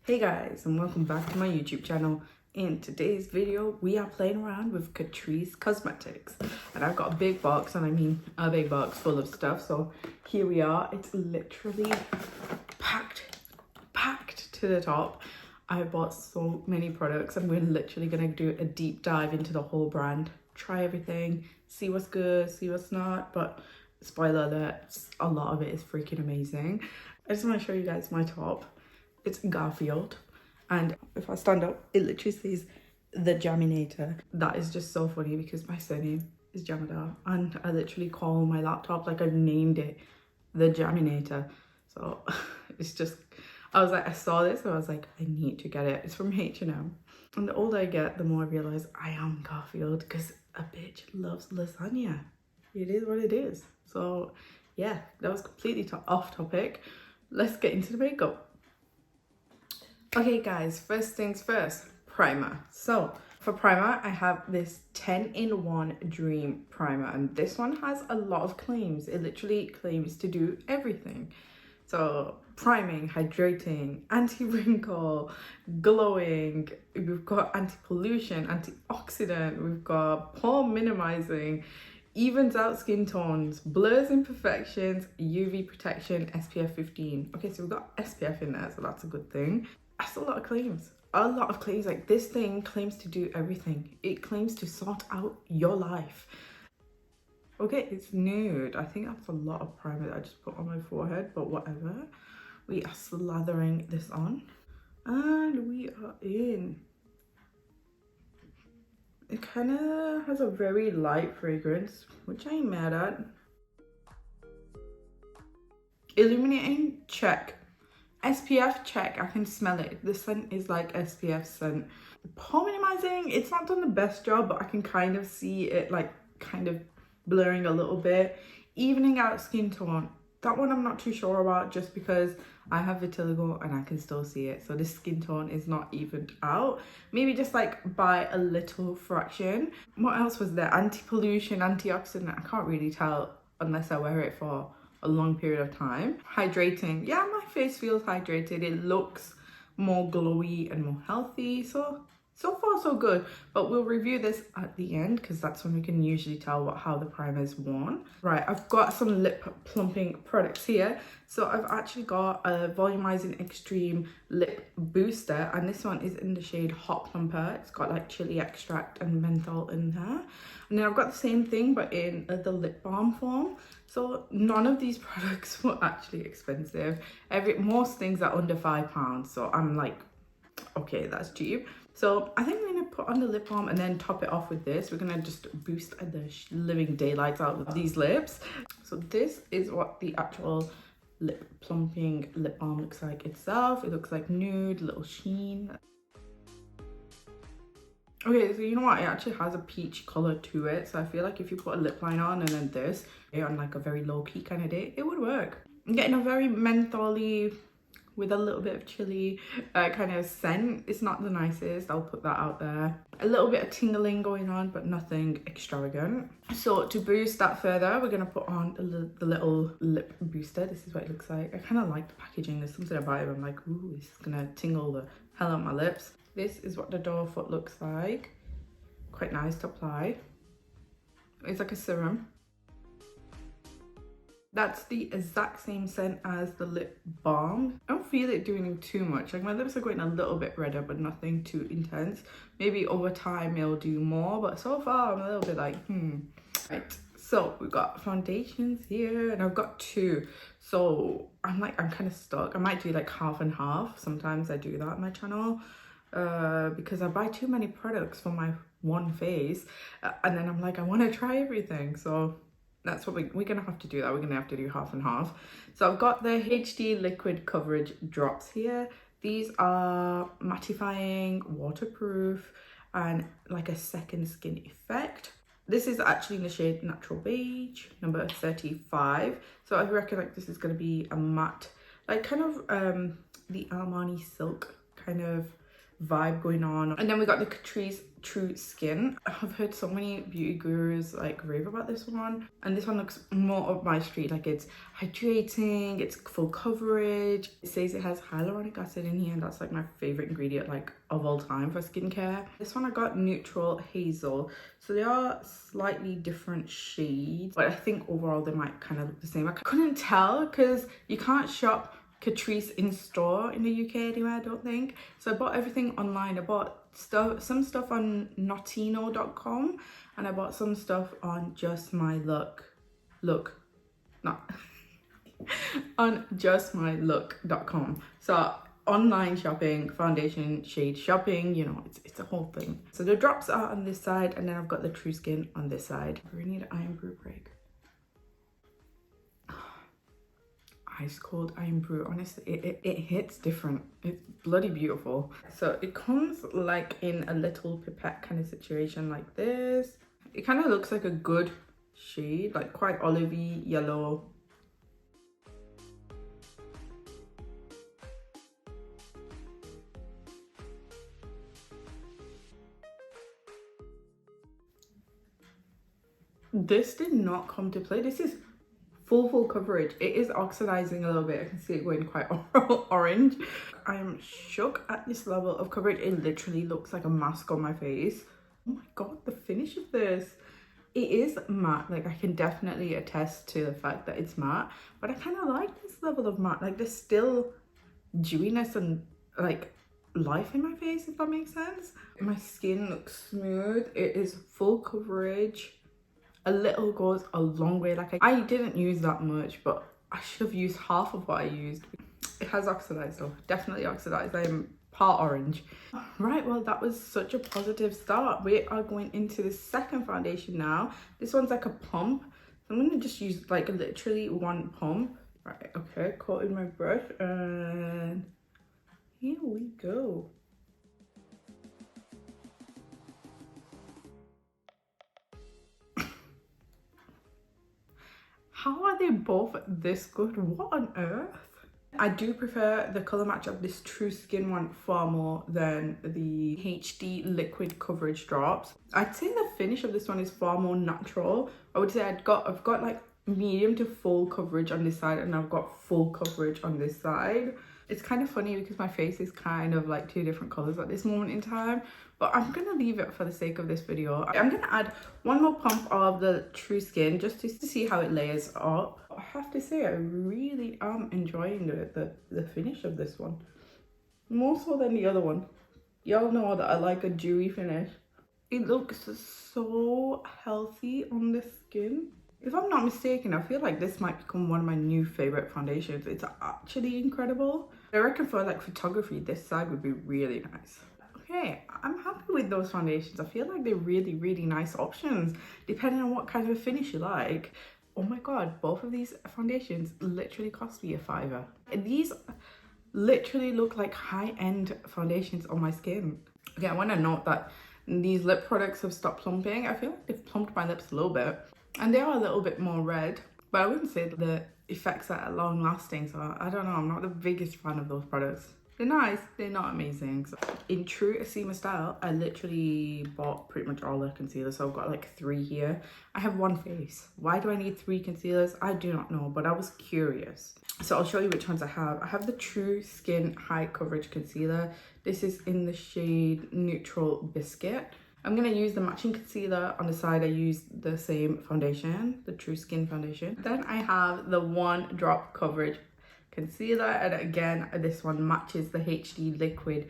Hey guys, and welcome back to my YouTube channel. In today's video, we are playing around with Catrice Cosmetics. And I've got a big box, and I mean a big box full of stuff. So here we are. It's literally packed to the top. I bought so many products, and we're literally going to do a deep dive into the whole brand. Try everything, see what's good, see what's not. But spoiler alert, a lot of it is freaking amazing. I just want to show you guys my top. It's Garfield, and if I stand up, it literally says the Jaminator. That is just so funny because my surname is Jamada, and I literally call my laptop, like I've named it the Jaminator. So it's just, I was like, I saw this and I was like, I need to get it. It's from H&M, and the older I get, the more I realize I am Garfield, because a bitch loves lasagna. It is what it is. So yeah, that was completely off topic. Let's get into the makeup. Okay guys, first things first, primer. So for primer, I have this 10-in-1 Dream primer, and this one has a lot of claims. It literally claims to do everything. So priming, hydrating, anti-wrinkle, glowing, we've got anti-pollution, antioxidant, we've got pore minimizing, evens out skin tones, blurs imperfections, UV protection, SPF 15. Okay, so we've got SPF in there, so that's a good thing. That's a lot of claims. A lot of claims. Like, this thing claims to do everything. It claims to sort out your life. Okay, it's nude. I think that's a lot of primer that I just put on my forehead, but whatever. We are slathering this on, and we are in. It kind of has a very light fragrance, which I ain't mad at. Illuminating, check. SPF, check. I can smell it. The scent is like SPF scent. Pore minimizing, it's not done the best job, but I can kind of see it like kind of blurring a little bit. Evening out skin tone, that one I'm not too sure about, just because I have vitiligo and I can still see it. So this skin tone is not evened out. Maybe just like by a little fraction. What else was there? Anti-pollution, antioxidant. I can't really tell unless I wear it for a long period of time. Hydrating, yeah, my face feels hydrated. It looks more glowy and more healthy. So far so good, but we'll review this at the end because that's when we can usually tell how the primer is worn. Right, I've got some lip plumping products here. So I've actually got a volumizing extreme lip booster, and this one is in the shade Hot Plumper. It's got like chili extract and menthol in there. And then I've got the same thing but in the lip balm form. So none of these products were actually expensive. Most things are under £5, so I'm like, okay, that's cheap. So I think I'm gonna put on the lip balm and then top it off with this. We're gonna just boost the living daylights out of these lips. So this is what the actual lip plumping lip balm looks like itself. It looks like nude, little sheen. Okay, so you know what? It actually has a peach color to it. So I feel like if you put a lip liner on and then this on like a very low key kind of day, it would work. I'm getting a very mentholy with a little bit of chili kind of scent. It's not the nicest, I'll put that out there. A little bit of tingling going on, but nothing extravagant. So to boost that further, we're gonna put on the little lip booster. This is what it looks like. I kind of like the packaging. There's something about it, I'm like, ooh, this is gonna tingle the hell out of my lips. This is what the doe foot looks like. Quite nice to apply. It's like a serum. That's the exact same scent as the lip balm. I don't feel it doing too much. Like, my lips are going a little bit redder, but nothing too intense. Maybe over time it'll do more, but so far I'm a little bit like, Right, so we've got foundations here, and I've got two. So I'm kind of stuck. I might do like half and half. Sometimes I do that on my channel because I buy too many products for my one face, and then I'm like, I want to try everything. So that's what we're gonna have to do. That we're gonna have to do half and half. So I've got the HD liquid coverage drops here. These are mattifying, waterproof, and like a second skin effect. This is actually in the shade Natural Beige, number 35. So I reckon like this is gonna be a matte, like kind of the Armani Silk kind of vibe going on. And then we got the Catrice True Skin. I've heard so many beauty gurus like rave about this one, and this one looks more up my street. Like, it's hydrating, it's full coverage. It says it has hyaluronic acid in here, and that's like my favorite ingredient like of all time for skincare. This one I got Neutral Hazel, so they are slightly different shades, but I think overall they might kind of look the same. I couldn't tell because you can't shop Catrice in store in the UK anyway, I don't think. So I bought everything online. I bought some stuff on Notino.com, and I bought some stuff on on justmylook.com. So online shopping, foundation shade shopping, you know, it's a whole thing. So the drops are on this side, and then I've got the True Skin on this side. We need an Eyebrow break. Ice cold Eyebrow, honestly, it hits different. It's bloody beautiful. So it comes like in a little pipette kind of situation like this. It kind of looks like a good shade, like quite olivey yellow. This did not come to play. This is full coverage. It is oxidizing a little bit. I can see it going quite orange. I am shook at this level of coverage. It literally looks like a mask on my face. Oh my god, the finish of this. It is matte. Like, I can definitely attest to the fact that it's matte, but I kind of like this level of matte. Like, there's still dewiness and like life in my face, if that makes sense. My skin looks smooth. It is full coverage. A little goes a long way. Like, I didn't use that much, but I should have used half of what I used. It has oxidized though, definitely oxidized. I am part orange. Right, well, that was such a positive start. We are going into the second foundation now. This one's like a pump. I'm gonna just use like literally one pump. Right, okay, coating my brush, and here we go. How are they both this good? What on earth? I do prefer the colour match of this True Skin one far more than the HD liquid coverage drops. I'd say the finish of this one is far more natural. I would say I've got like medium to full coverage on this side, and I've got full coverage on this side. It's kind of funny because my face is kind of like two different colours at this moment in time, but I'm gonna leave it for the sake of this video. I'm gonna add one more pump of the True Skin just to see how it layers up. I have to say, I really am enjoying the finish of this one, more so than the other one. Y'all know that I like a dewy finish. It looks so healthy on the skin. If I'm not mistaken, I feel like this might become one of my new favorite foundations. It's actually incredible. I reckon for like photography, this side would be really nice. Okay, I'm happy with those foundations. I feel like they're really nice options depending on what kind of finish you like. Oh my god, both of these foundations literally cost me $5. These literally look like high-end foundations on my skin. Okay, I want to note that these lip products have stopped plumping. I feel like they've plumped my lips a little bit, and they are a little bit more red, but I wouldn't say that the effects are long lasting. So I don't know, I'm not the biggest fan of those products. They're nice, they're not amazing. So in true Aseema style, I literally bought pretty much all the concealers. So I've got like 3 here. I have one face. Why do I need 3 concealers? I do not know, but I was curious. So I'll show you which ones I have. I have the True Skin High Coverage Concealer. This is in the shade Neutral Biscuit. I'm going to use the matching concealer. On the side, I use the same foundation, the True Skin foundation. Then I have the One Drop Coverage Concealer, and again, this one matches the HD Liquid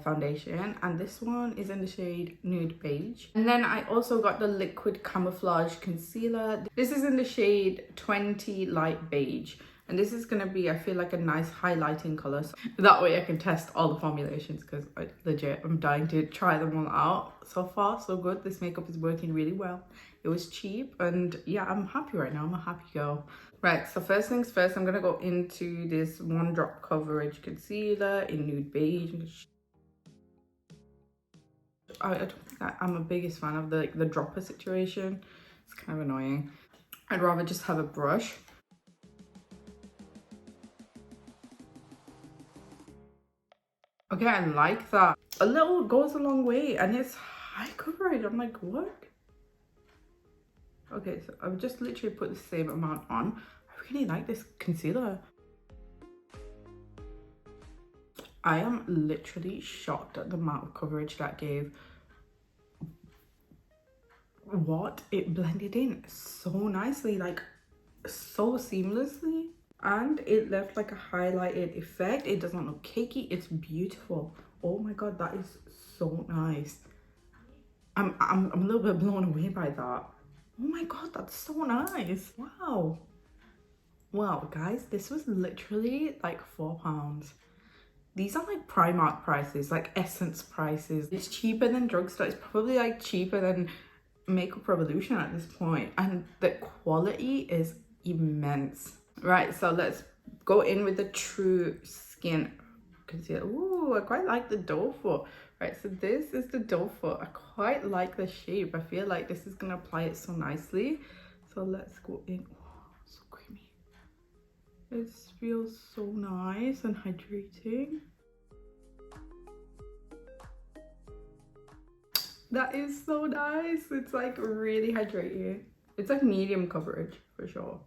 foundation, and this one is in the shade Nude Beige. And then I also got the Liquid Camouflage Concealer. This is in the shade 20 Light Beige. And this is going to be, I feel like, a nice highlighting colour. So that way I can test all the formulations, because I'm dying to try them all out. So far, so good. This makeup is working really well. It was cheap, and yeah, I'm happy right now. I'm a happy girl. Right, so first things first, I'm going to go into this One Drop Coverage Concealer in Nude Beige. I don't think I'm a biggest fan of the dropper situation. It's kind of annoying. I'd rather just have a brush. Okay, I like that. A little goes a long way, and it's high coverage. I'm like, what? Okay, so I've just literally put the same amount on. I really like this concealer. I am literally shocked at the amount of coverage that gave. What? It blended in so nicely, like so seamlessly. And it left like a highlighted effect. It doesn't look cakey. It's beautiful. Oh my god, that is so nice. I'm a little bit blown away by that. Oh my god, that's so nice. Wow. Wow, guys, this was literally like £4. These are like Primark prices, like Essence prices. It's cheaper than drugstore. It's probably like cheaper than Makeup Revolution at this point. And the quality is immense. Right, so let's go in with the True Skin concealer. Ooh, I quite like the doe foot. Right, so this is the doe foot. I quite like the shape. I feel like this is gonna apply it so nicely. So let's go in. Oh, so creamy. It feels so nice and hydrating. That is so nice. It's like really hydrating. It's like medium coverage for sure.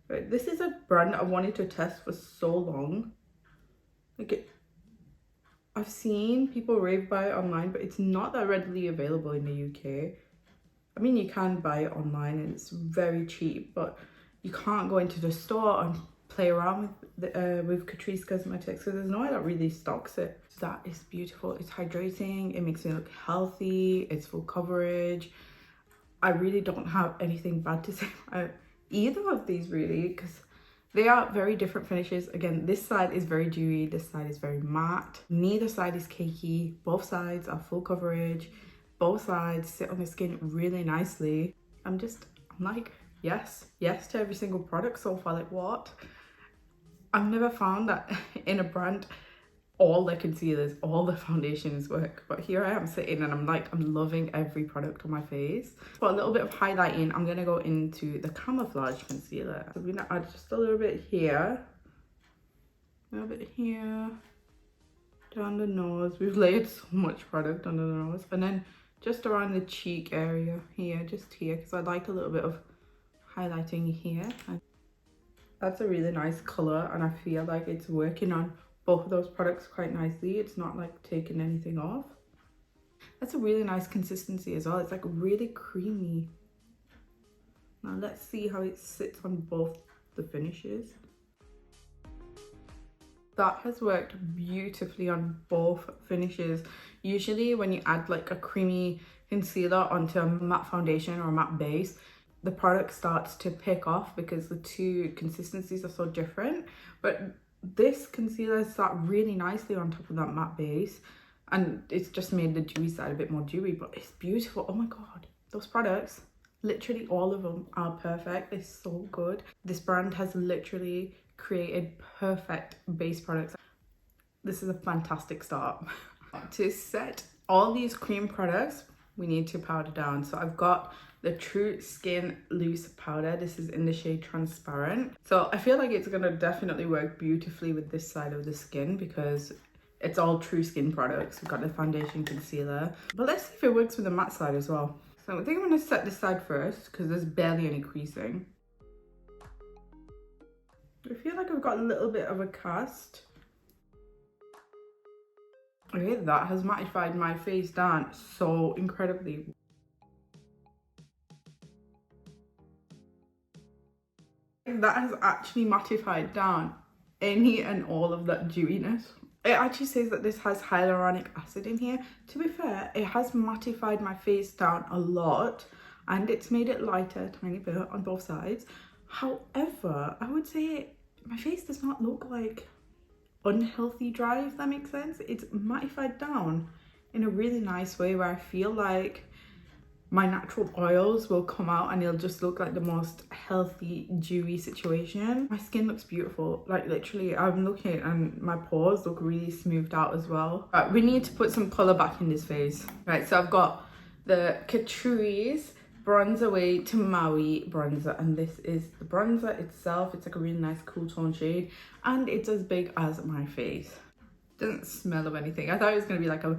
Right, this is a brand I wanted to test for so long. Like I've seen people rave by it online, but it's not that readily available in the UK. I mean, you can buy it online and it's very cheap, but you can't go into the store and play around with Catrice Cosmetics because there's no one that really stocks it. So that is beautiful. It's hydrating. It makes me look healthy. It's full coverage. I really don't have anything bad to say about either of these really, because they are very different finishes. Again, this side is very dewy, this side is very matte. Neither side is cakey. Both sides are full coverage. Both sides sit on the skin really nicely. I'm like, yes to every single product so far. Like, what? I've never found that in a brand all the concealers, all the foundations work, but here I am sitting and I'm loving every product on my face. For a little bit of highlighting, I'm gonna go into the Camouflage concealer. So I'm gonna add just a little bit here, a little bit here, down the nose. We've layered so much product under the nose, and then just around the cheek area here, just here, because I like a little bit of highlighting here. That's a really nice color, and I feel like it's working on both of those products quite nicely. It's not like taking anything off. That's a really nice consistency as well. It's like really creamy. Now let's see how it sits on both the finishes. That has worked beautifully on both finishes. Usually when you add like a creamy concealer onto a matte foundation or a matte base, the product starts to pick off because the two consistencies are so different. But this concealer sat really nicely on top of that matte base, and it's just made the dewy side a bit more dewy, but it's beautiful. Oh my god, those products, literally all of them are perfect. They're so good. This brand has literally created perfect base products. This is a fantastic start. To set all these cream products, we need to powder down. So I've got the True Skin Loose Powder. This is in the shade Transparent. So I feel like it's gonna definitely work beautifully with this side of the skin because it's all True Skin products. We've got the foundation, concealer. But let's see if it works with the matte side as well. So I think I'm gonna set this side first because there's barely any creasing. I feel like I've got a little bit of a cast. Okay, that has mattified my face down so incredibly. That has actually mattified down any and all of that dewiness. It actually says that this has hyaluronic acid in here. To be fair, it has mattified my face down a lot and it's made it lighter a tiny bit on both sides. However, I would say my face does not look like unhealthy dry, if that makes sense. It's mattified down in a really nice way where I feel like my natural oils will come out and it'll just look like the most healthy dewy situation. My skin looks beautiful, like literally I'm looking and my pores look really smoothed out as well. Right, we need to put some color back in this face. Right, so I've got the Catrice Bronzer Way to Maui bronzer, and this is the bronzer itself. It's like a really nice cool tone shade and it's as big as my face. Doesn't smell of anything. I thought it was going to be like a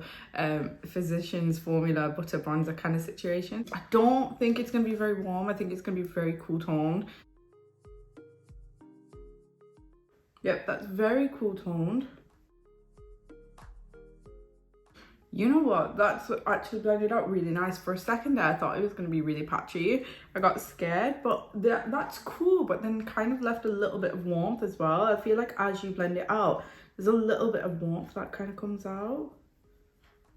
physician's formula butter bronzer kind of situation. I don't think it's going to be very warm. I think it's going to be very cool toned. Yep, that's very cool toned. You know what? That's actually blended out really nice. For a second there, I thought it was going to be really patchy. I got scared, but that's cool. But then kind of left a little bit of warmth as well. I feel like as you blend it out, there's a little bit of warmth that kind of comes out.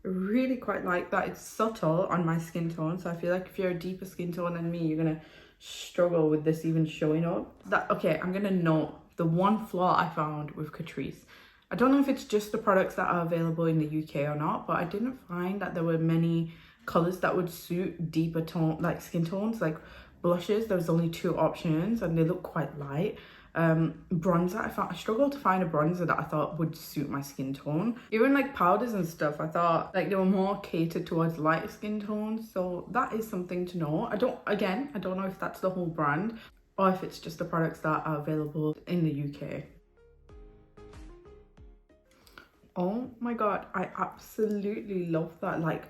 I really quite like that. It's subtle on my skin tone. So I feel like if you're a deeper skin tone than me, you're going to struggle with this even showing up. Okay, I'm going to note the one flaw I found with Catrice. I don't know if it's just the products that are available in the UK or not, but I didn't find that there were many colors that would suit deeper tone, like skin tones, like blushes. There was only 2 options and they look quite light. Bronzer, I struggled to find a bronzer that I thought would suit my skin tone. Even like powders and stuff, I thought like they were more catered towards lighter skin tones. So that is something to know. I don't know if that's the whole brand or if it's just the products that are available in the UK. Oh my god, I absolutely love that. Like,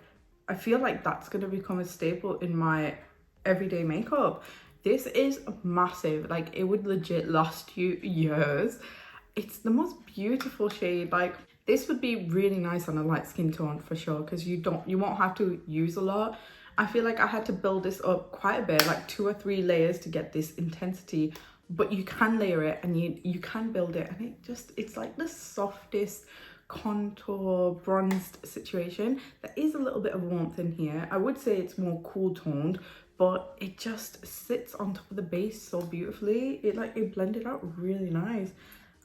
I feel like that's gonna become a staple in my everyday makeup. This is massive. Like, it would legit last you years. It's the most beautiful shade. Like, this would be really nice on a light skin tone for sure, because you won't have to use a lot. I feel like I had to build this up quite a bit, like 2 or 3 layers to get this intensity, but you can layer it and you can build it, and it's like the softest contour bronzed situation. There is a little bit of warmth in here. I would say it's more cool toned, but it just sits on top of the base so beautifully. It blended out really nice,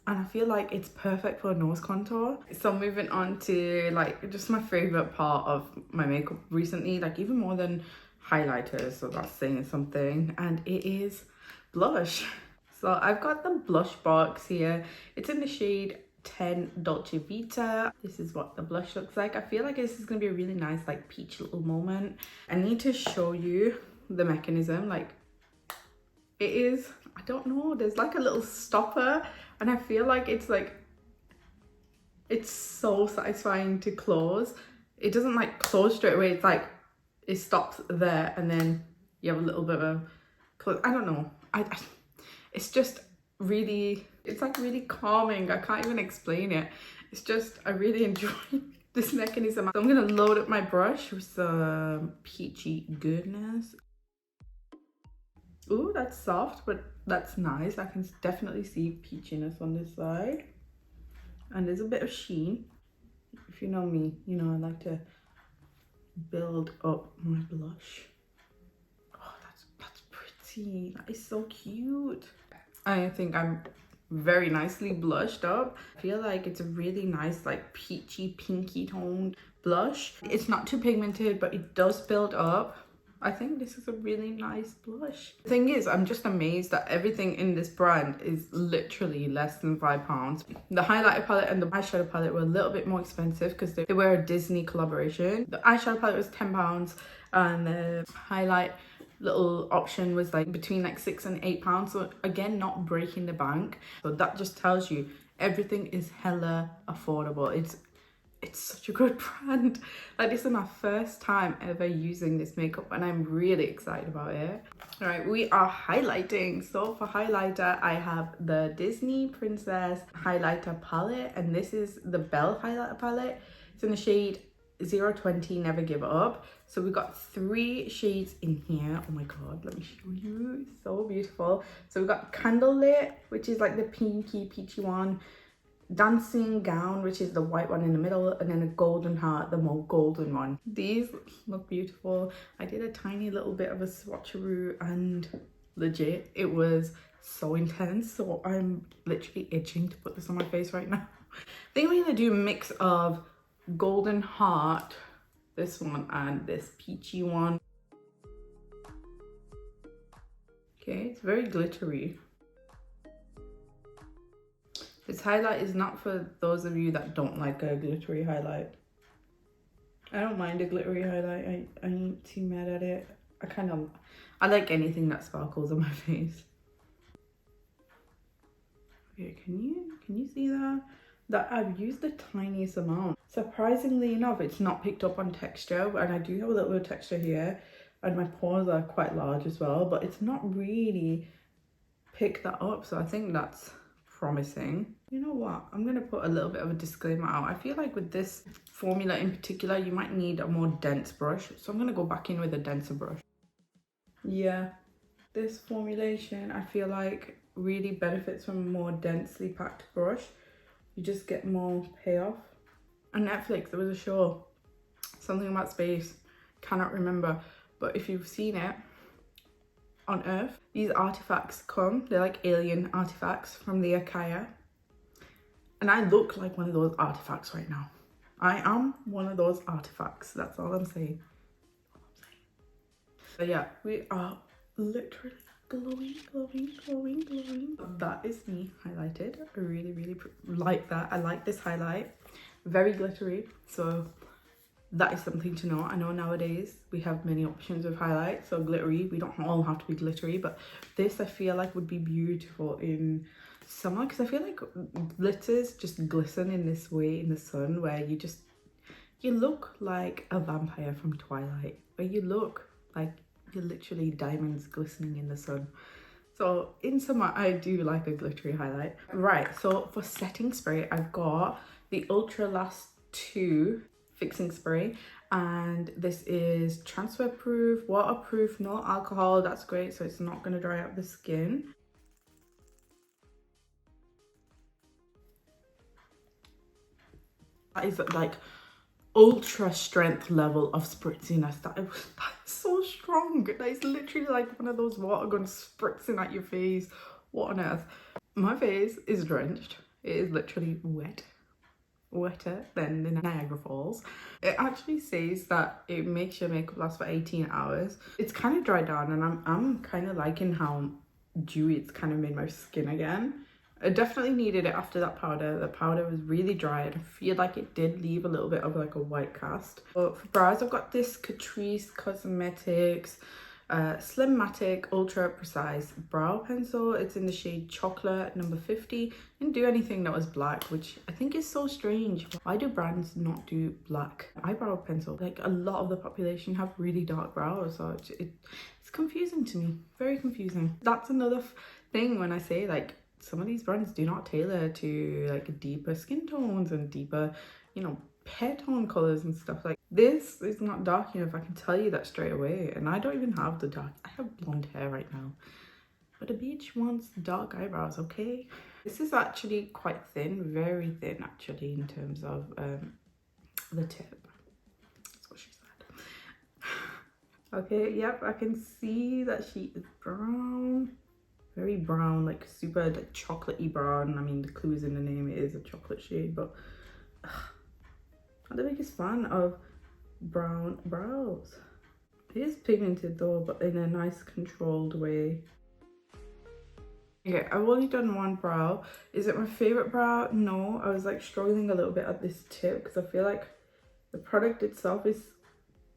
and I feel like it's perfect for a nose contour. So moving on to like just my favorite part of my makeup recently, like even more than highlighters, so that's saying something, and it is blush. So I've got the blush box here. It's in the shade 10 Dolce Vita. This is what the blush looks like. I feel like this is gonna be a really nice like peach little moment. I need to show you the mechanism. Like, it is, I don't know, there's like a little stopper, and I feel like it's so satisfying to close. It doesn't like close straight away. It's like it stops there and then you have a little bit of close. I don't know, it's just really, it's like really calming. I can't even explain it. It's just, I really enjoy this mechanism. So I'm gonna load up my brush with some peachy goodness. Ooh, that's soft, but that's nice. I can definitely see peachiness on this side, and there's a bit of sheen. If you know me, you know I like to build up my blush. Oh, that's pretty. That is so cute. I think I'm very nicely blushed up. I feel like it's a really nice like peachy pinky toned blush. It's not too pigmented, but it does build up. I think this is a really nice blush. The thing is, I'm just amazed that everything in this brand is literally less than £5. The highlighter palette and the eyeshadow palette were a little bit more expensive because they were a Disney collaboration. The eyeshadow palette was £10 and the highlight little option was like between like £6 and £8. So again, not breaking the bank. So that just tells you everything is hella affordable. It's such a good brand. Like, this is my first time ever using this makeup and I'm really excited about it. All right, we are highlighting. So for highlighter, I have the Disney Princess highlighter palette, and this is the Belle highlighter palette. It's in the shade 020 Never Give Up. So we've got 3 shades in here. Oh my god, let me show you. It's so beautiful. So we've got Candlelit, which is like the pinky peachy one, Dancing Gown, which is the white one in the middle, and then a Golden Heart, the more golden one. These look beautiful. I did a tiny little bit of a swatcheroo and legit, it was so intense. So I'm literally itching to put this on my face right now. I think we're gonna do a mix of Golden Heart, this one, and this peachy one. Okay, it's very glittery. This highlight is not for those of you that don't like a glittery highlight. I don't mind a glittery highlight. I ain't too mad at it. I like anything that sparkles on my face. Okay, can you see that? that I've used the tiniest amount. Surprisingly enough, it's not picked up on texture, and I do have a little bit of texture here, and my pores are quite large as well, but it's not really picked that up, so I think that's promising. You know what, I'm gonna put a little bit of a disclaimer out. I feel like with this formula in particular, you might need a more dense brush, so I'm gonna go back in with a denser brush. Yeah, this formulation I feel like really benefits from a more densely packed brush. You just get more payoff. On Netflix there was a show, something about space, cannot remember, but if you've seen it, on Earth these artifacts come, they're like alien artifacts from the Akaya, and I look like one of those artifacts right now. I am one of those artifacts, that's all I'm saying. But yeah, we are literally glowing, glowing, glowing, glowing. That is me highlighted. I really, really like that. I like this highlight. Very glittery, so that is something to know. I know nowadays we have many options of highlights, so glittery, we don't all have to be glittery, but this I feel like would be beautiful in summer, because I feel like glitters just glisten in this way in the sun, where you look like a vampire from Twilight, where you look like you're literally diamonds glistening in the sun. So in summer I do like a glittery highlight. Right, so for setting spray I've got the Ultra Last 2 fixing spray, and this is transfer proof, waterproof, no alcohol. That's great, so it's not going to dry out the skin. That is like ultra strength level of spritziness. That is so strong. That is literally like one of those water guns spritzing at your face. What on earth? My face is drenched. It is literally wet, wetter than the Niagara Falls. It actually says that it makes your makeup last for 18 hours. It's kind of dried down, and I'm kind of liking how dewy it's kind of made my skin again. I definitely needed it after that powder. The powder was really dry, and I feel like it did leave a little bit of like a white cast. But for brows, I've got this Catrice Cosmetics Slimmatic Ultra Precise Brow Pencil. It's in the shade Chocolate, number 50. Didn't do anything that was black, which I think is so strange. Why do brands not do black eyebrow pencil? Like, a lot of the population have really dark brows, so it's confusing to me. Very confusing. That's another thing when I say, like, some of these brands do not tailor to like deeper skin tones and deeper, you know, hair tone colors and stuff. Like, this is not dark enough, I can tell you that straight away. And I don't even have the dark, I have blonde hair right now, but a bitch wants dark eyebrows, okay? This is actually quite thin, very thin actually, in terms of the tip. That's what she said. Okay, yep, I can see that she is brown. Very brown, like super like chocolatey brown. I mean, the clue is in the name, it is a chocolate shade, but not the biggest fan of brown brows. It is pigmented though, but in a nice controlled way. Okay, I've only done one brow. Is it my favorite brow? No, I was like struggling a little bit at this tip because I feel like the product itself is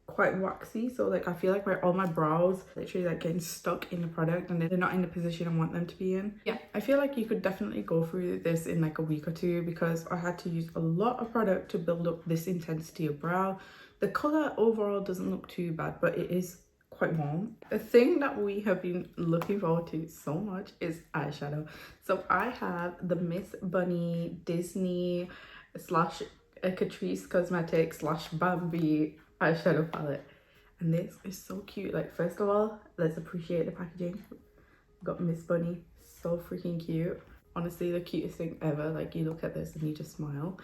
quite waxy, so like I feel like all my brows literally like getting stuck in the product, and they're not in the position I want them to be in. Yeah, I feel like you could definitely go through this in like a week or two, because I had to use a lot of product to build up this intensity of brow. The color overall doesn't look too bad, but it is quite warm. The thing that we have been looking forward to so much is eyeshadow. So I have the Miss Bunny Disney slash Catrice Cosmetics slash Bambi eyeshadow palette, and this is so cute. Like, first of all, let's appreciate the packaging. We've got Miss Bunny, so freaking cute. Honestly, the cutest thing ever. Like, you look at this and you just smile.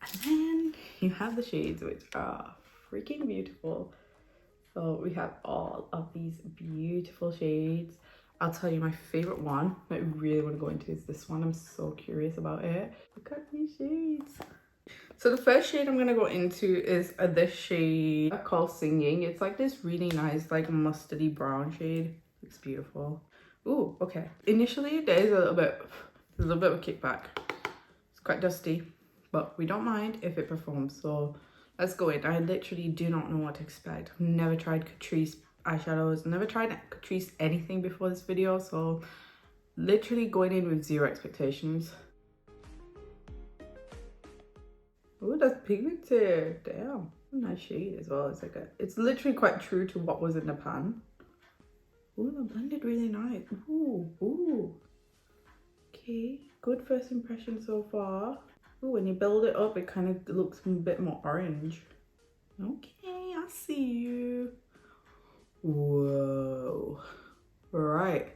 And then you have the shades, which are freaking beautiful. So we have all of these beautiful shades. I'll tell you, my favorite one that I really want to go into is this one. I'm so curious about it. Look at these shades. So the first shade I'm going to go into is this shade called Singing. It's like this really nice, like mustardy brown shade. It's beautiful. Ooh, okay. Initially, there's a little bit of a kickback. It's quite dusty, but we don't mind if it performs. So let's go in. I literally do not know what to expect. I've never tried Catrice eyeshadows. Never tried Catrice anything before this video. So literally going in with zero expectations. Oh, that's pigmented. Damn. Nice shade as well. It's like it's literally quite true to what was in the pan. Oh, that blended really nice. Ooh, ooh. Okay, good first impression so far. Ooh, when you build it up, it kind of looks a bit more orange. Okay, I see you. Whoa. Right.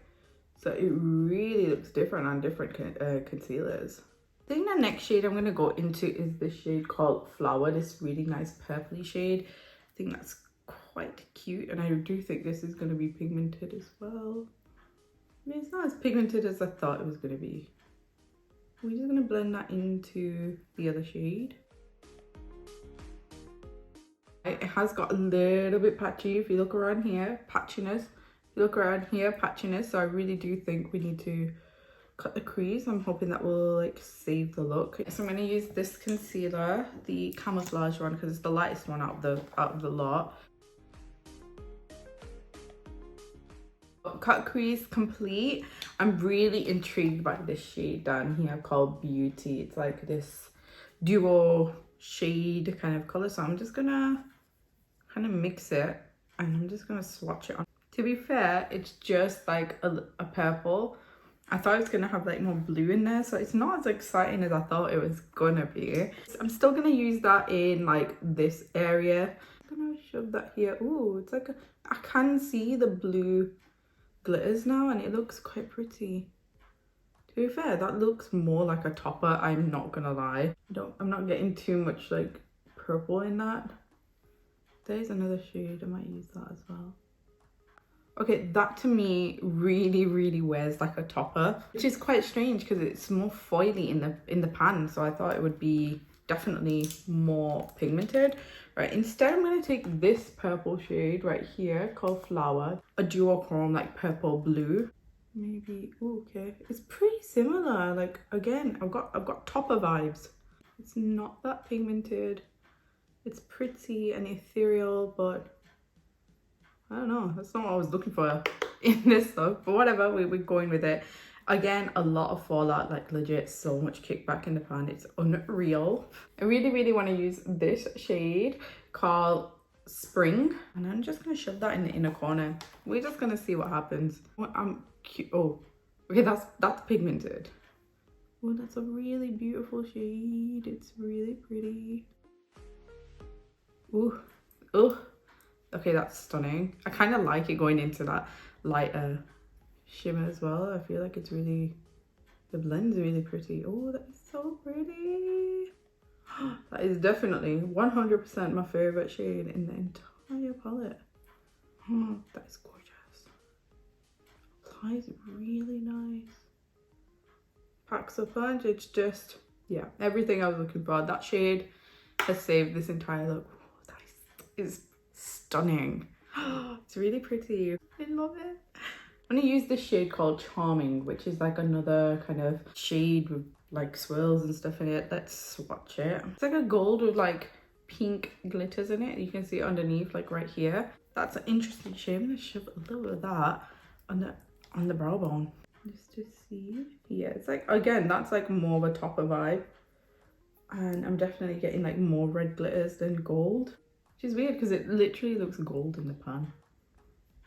So it really looks different on different concealers. I think the next shade I'm going to go into is this shade called Flower, this really nice purpley shade. I think that's quite cute, and I do think this is going to be pigmented as well. I mean, it's not as pigmented as I thought it was going to be. We're just going to blend that into the other shade. It has got a little bit patchy if you look around here, patchiness. If you look around here, patchiness, so I really do think we need to cut the crease. I'm hoping that will like save the look. So I'm going to use this concealer, the camouflage one, because it's the lightest one out of the lot. Cut crease complete. I'm really intrigued by this shade down here called Beauty. It's like this duo shade kind of color, so I'm just gonna kind of mix it and I'm just gonna swatch it on. To be fair, it's just like a purple. I thought it was gonna have like more blue in there, so it's not as exciting as I thought it was gonna be. I'm still gonna use that in like this area. I'm gonna shove that here. Ooh, it's like I can see the blue glitters now and it looks quite pretty. To be fair, that looks more like a topper, I'm not gonna lie. I'm not getting too much like purple in that. There's another shade, I might use that as well. Okay, that to me really wears like a topper, which is quite strange because it's more foily in the pan, so I thought it would be definitely more pigmented. Right, instead I'm going to take this purple shade right here called Flower, a duochrome like purple blue. Maybe, ooh, okay, it's pretty similar. Like again, I've got topper vibes. It's not that pigmented. It's pretty and ethereal, but I don't know, that's not what I was looking for in this look, but whatever, we're going with it. Again, a lot of fallout, like legit so much kickback in the pan, it's unreal. I really want to use this shade called Spring, and I'm just gonna shove that in the inner corner. We're just gonna see what happens. I'm cute. Oh, okay, that's pigmented. Oh, that's a really beautiful shade. It's really pretty. Ooh, oh. Okay, that's stunning. I kind of like it going into that lighter shimmer as well. I feel like it's really, the blend's really pretty. Oh, that is so pretty. That is definitely 100% my favorite shade in the entire palette. Oh, that is gorgeous. Applies really nice. Packs a punch. It's just, yeah, everything I was looking for. That shade has saved this entire look. Oh, that is stunning. It's really pretty. I love it. I'm gonna use this shade called Charming, which is like another kind of shade with like swirls and stuff in it. Let's swatch it. It's like a gold with like pink glitters in it. You can see it underneath, like right here. That's an interesting shade. I'm gonna shove a little bit of that on the brow bone just to see. Yeah, it's like, again, that's like more of a topper vibe, and I'm definitely getting like more red glitters than gold, which is weird because it literally looks gold in the pan.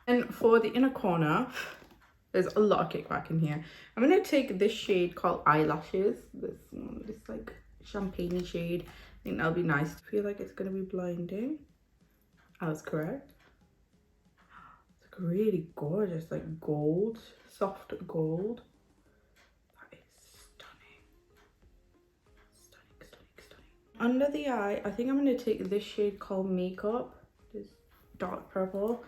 And for the inner corner, there's a lot of kickback in here. I'm gonna take this shade called Eyelashes, this like champagne-y shade. I think that'll be nice. I feel like it's gonna be blinding. I was correct. It's like really gorgeous, like gold, soft gold. That is stunning. Stunning. Under the eye, I think I'm gonna take this shade called Makeup, this dark purple.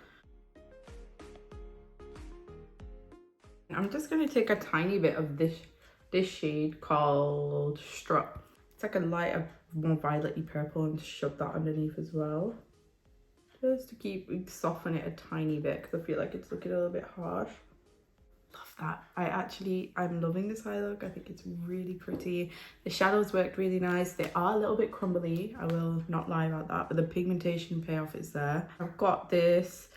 I'm just going to take a tiny bit of this shade called Strut. It's like a lighter, more violet-y purple, and shove that underneath as well. Just to soften it a tiny bit because I feel like it's looking a little bit harsh. Love that. I'm loving this eye look. I think it's really pretty. The shadows worked really nice. They are a little bit crumbly, I will not lie about that, but the pigmentation payoff is there. I've got this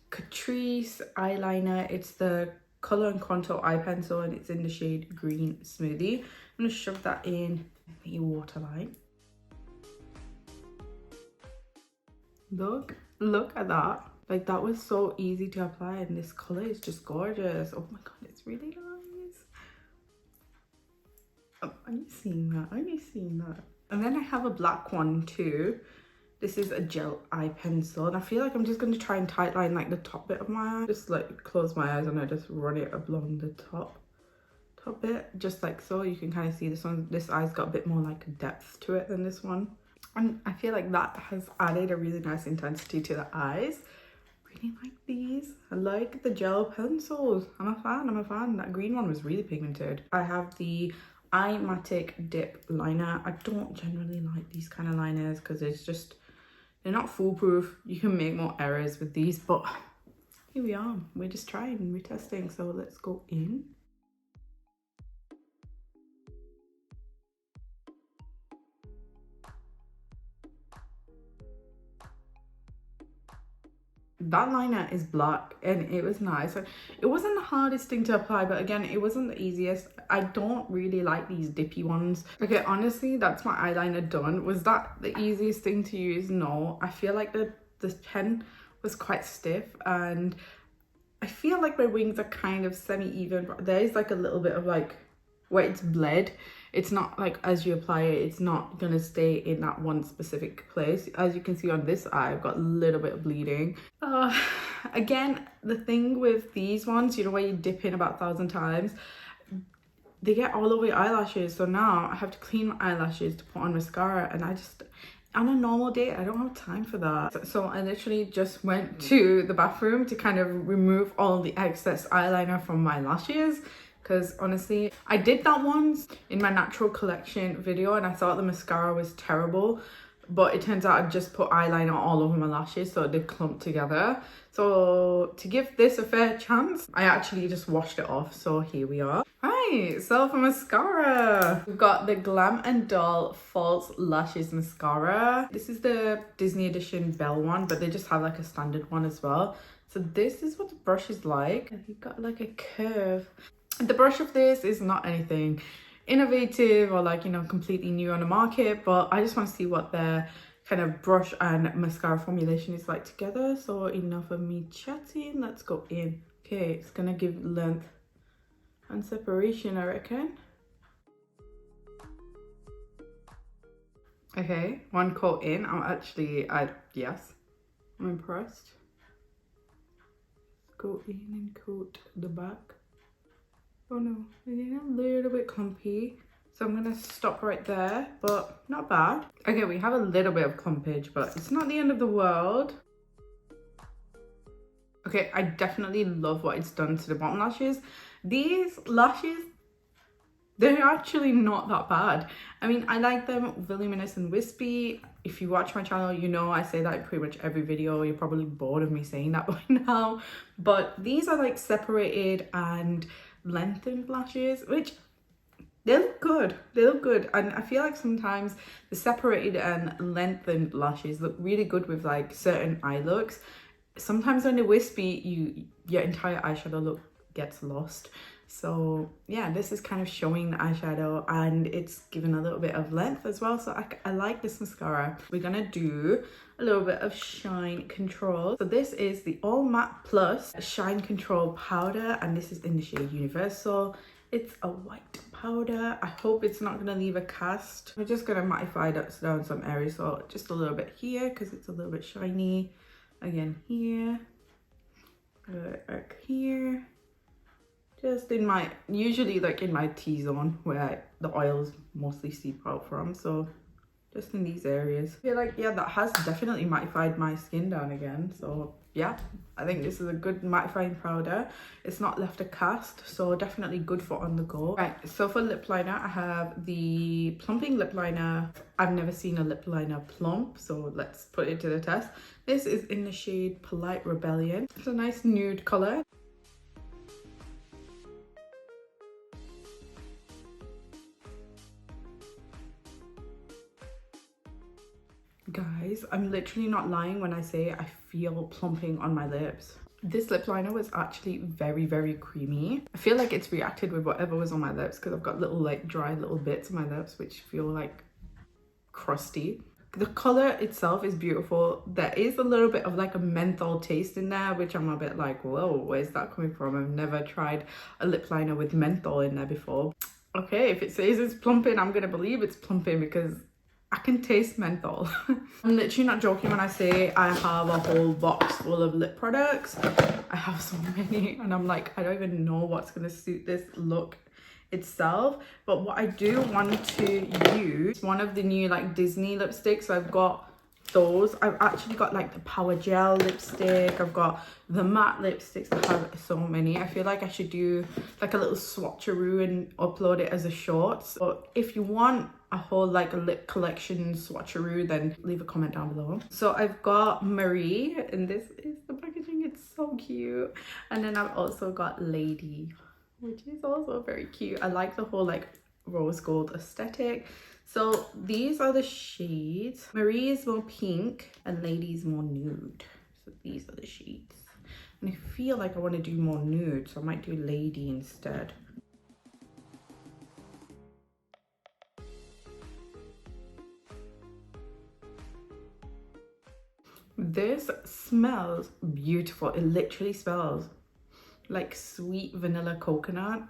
Catrice eyeliner. It's the Color and Contour eye pencil, and it's in the shade Green Smoothie. I'm gonna shove that in the waterline. Look at that. Like, that was so easy to apply, and this color is just gorgeous. Oh my god, it's really nice. Oh, are you seeing that? Are you seeing that? And then I have a black one too. This is a gel eye pencil, and I feel like I'm just going to try and tightline like the top bit of my eye. Just like close my eyes and I just run it along the top bit, just like so. You can kind of see this eye's got a bit more like depth to it than this one, and I feel like that has added a really nice intensity to the eyes. Really like these. I like the gel pencils. I'm a fan. That green one was really pigmented. I have the Eyematic Dip liner. I don't generally like these kind of liners because it's just, they're not foolproof. You can make more errors with these, but here we are. We're just trying, we're testing. So let's go in. That liner is black and it was nice. It wasn't the hardest thing to apply, but again, it wasn't the easiest. I don't really like these dippy ones. Okay, honestly, that's my eyeliner done. Was that the easiest thing to use? No. I feel like the pen was quite stiff, and I feel like my wings are kind of semi-even, but there is like a little bit of like where it's bled. It's not like as you apply it, it's not gonna stay in that one specific place. As you can see on this eye, I've got a little bit of bleeding. Again, the thing with these ones, you know, where you dip in about 1,000 times, they get all over your eyelashes. So now I have to clean my eyelashes to put on mascara, and I just, on a normal day, I don't have time for that. So I literally just went to the bathroom to kind of remove all the excess eyeliner from my lashes. Because honestly, I did that once in my natural collection video and I thought the mascara was terrible, but it turns out I just put eyeliner all over my lashes, so they clumped together. So to give this a fair chance, I actually just washed it off. So here we are. Right, so for mascara, we've got the Glam and Doll False Lashes Mascara. This is the Disney Edition Belle one, but they just have like a standard one as well. So this is what the brush is like. You've got like a curve. The brush of this is not anything innovative or like, you know, completely new on the market, but I just want to see what their kind of brush and mascara formulation is like together. So enough of me chatting, let's go in. Okay, it's gonna give length and separation, I reckon. Okay, one coat in. Yes, I'm impressed. Go in and coat the back. Oh no, it's getting a little bit clumpy. So I'm gonna stop right there, but not bad. Okay, we have a little bit of clumpage, but it's not the end of the world. Okay, I definitely love what it's done to the bottom lashes. These lashes, they're actually not that bad. I mean, I like them voluminous and wispy. If you watch my channel, you know I say that in pretty much every video. You're probably bored of me saying that by now. But these are like separated and lengthened lashes, which they look good. They look good. And I feel like sometimes the separated and lengthened lashes look really good with like certain eye looks. Sometimes when they're wispy, your entire eyeshadow look gets lost. So yeah, this is kind of showing the eyeshadow and it's given a little bit of length as well. So I like this mascara. We're gonna do a little bit of shine control. So this is the All Matte Plus Shine Control Powder, and this is in the shade Universal. It's a white powder. I hope it's not gonna leave a cast. I'm just gonna mattify down some areas. So just a little bit here because it's a little bit shiny. Again here, back here. Just in my, usually like in my T-zone where the oils mostly seep out from. So just in these areas. I feel like, yeah, that has definitely mattified my skin down again. So yeah, I think this is a good mattifying powder. It's not left a cast, so definitely good for on the go. Right, so for lip liner, I have the plumping lip liner. I've never seen a lip liner plump, so let's put it to the test. This is in the shade Polite Rebellion. It's a nice nude color. Guys, I'm literally not lying when I say I feel plumping on my lips. This lip liner was actually very, very creamy. I feel like it's reacted with whatever was on my lips because I've got little like dry little bits on my lips which feel like crusty. The color itself is beautiful. There is a little bit of like a menthol taste in there, which I'm a bit like, whoa, where's that coming from? I've never tried a lip liner with menthol in there before. Okay, if it says it's plumping, I'm gonna believe it's plumping because I can taste menthol. I'm literally not joking when I say I have a whole box full of lip products. I have so many and I'm like, I don't even know what's gonna suit this look itself. But what I do want to use, one of the new like Disney lipsticks. So I've got those. I've actually got like the Power Gel lipstick. I've got the matte lipsticks. I have so many. I feel like I should do like a little swatcheroo and upload it as a shorts. But if you want a whole like a lip collection swatcheroo, then leave a comment down below. So I've got Marie, and this is the packaging. It's so cute. And then I've also got Lady, which is also very cute. I like the whole like rose gold aesthetic. So these are the shades. Marie is more pink and Lady is more nude. So these are the shades. And I feel like I want to do more nude, so I might do Lady instead. This smells beautiful. It literally smells like sweet vanilla coconut.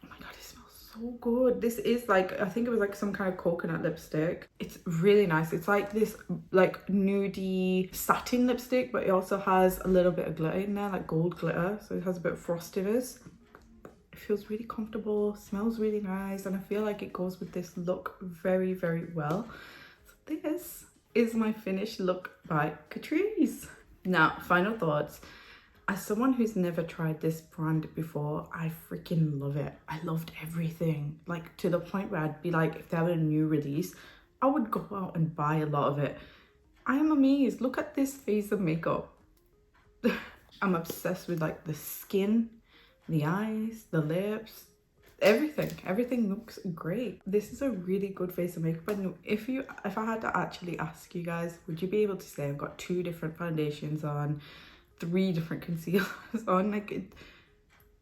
Oh my god, it smells so good. This is like, I think it was like some kind of coconut lipstick. It's really nice. It's like this like nudie satin lipstick, but it also has a little bit of glitter in there, like gold glitter, so it has a bit of frostiness. It feels really comfortable, smells really nice, and I feel like it goes with this look very, very well. So this is my finished look by Catrice. Now, final thoughts. As someone who's never tried this brand before, I freaking love it. I loved everything, like to the point where I'd be like, if there were a new release, I would go out and buy a lot of it. I am amazed. Look at this face of makeup. I'm obsessed with like the skin, the eyes, the lips, everything looks great. This is a really good face of makeup. And if I had to actually ask you guys, would you be able to say I've got 2 different foundations on, 3 different concealers on? Like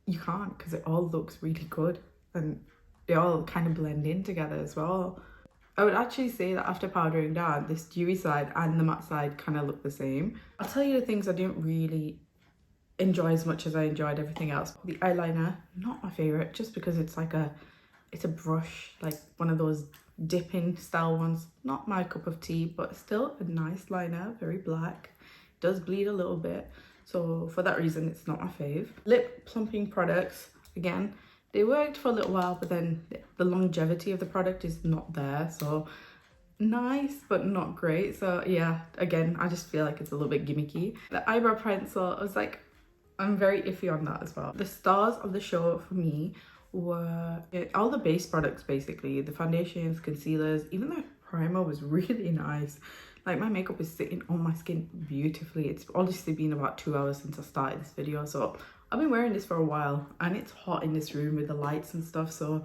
you can't, because it all looks really good and they all kind of blend in together as well. I would actually say that after powdering down, this dewy side and the matte side kind of look the same. I'll tell you the things I didn't really enjoy as much as I enjoyed everything else. The eyeliner, not my favorite, just because it's like it's a brush, like one of those dipping style ones. Not my cup of tea, but still a nice liner, very black. Does bleed a little bit, so for that reason it's not my fave. Lip plumping products, again, they worked for a little while, but then the longevity of the product is not there. So nice but not great. So yeah, again, I just feel like it's a little bit gimmicky. The eyebrow pencil, I was like, I'm very iffy on that as well. The stars of the show for me were all the base products, basically. The foundations, concealers, even the primer was really nice. Like my makeup is sitting on my skin beautifully. It's honestly been about 2 hours since I started this video, so I've been wearing this for a while and it's hot in this room with the lights and stuff, so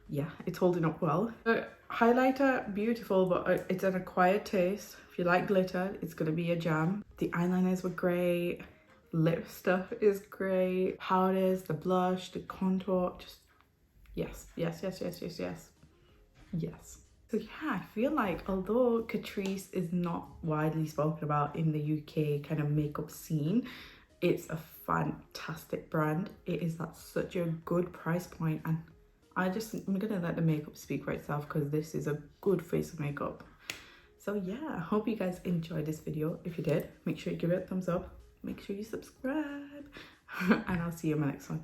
yeah, it's holding up well. The highlighter, beautiful, but it's an acquired taste. If you like glitter, it's gonna be a jam. The eyeliners were great. Lip stuff is great. Powders, the blush, the contour, just yes. So yeah, I feel like although Catrice is not widely spoken about in the UK kind of makeup scene, it's a fantastic brand. It is at such a good price point, and I'm gonna let the makeup speak for itself, because this is a good face of makeup. So yeah, I hope you guys enjoyed this video. If you did, make sure you give it a thumbs up. Make sure you subscribe and I'll see you in my next one.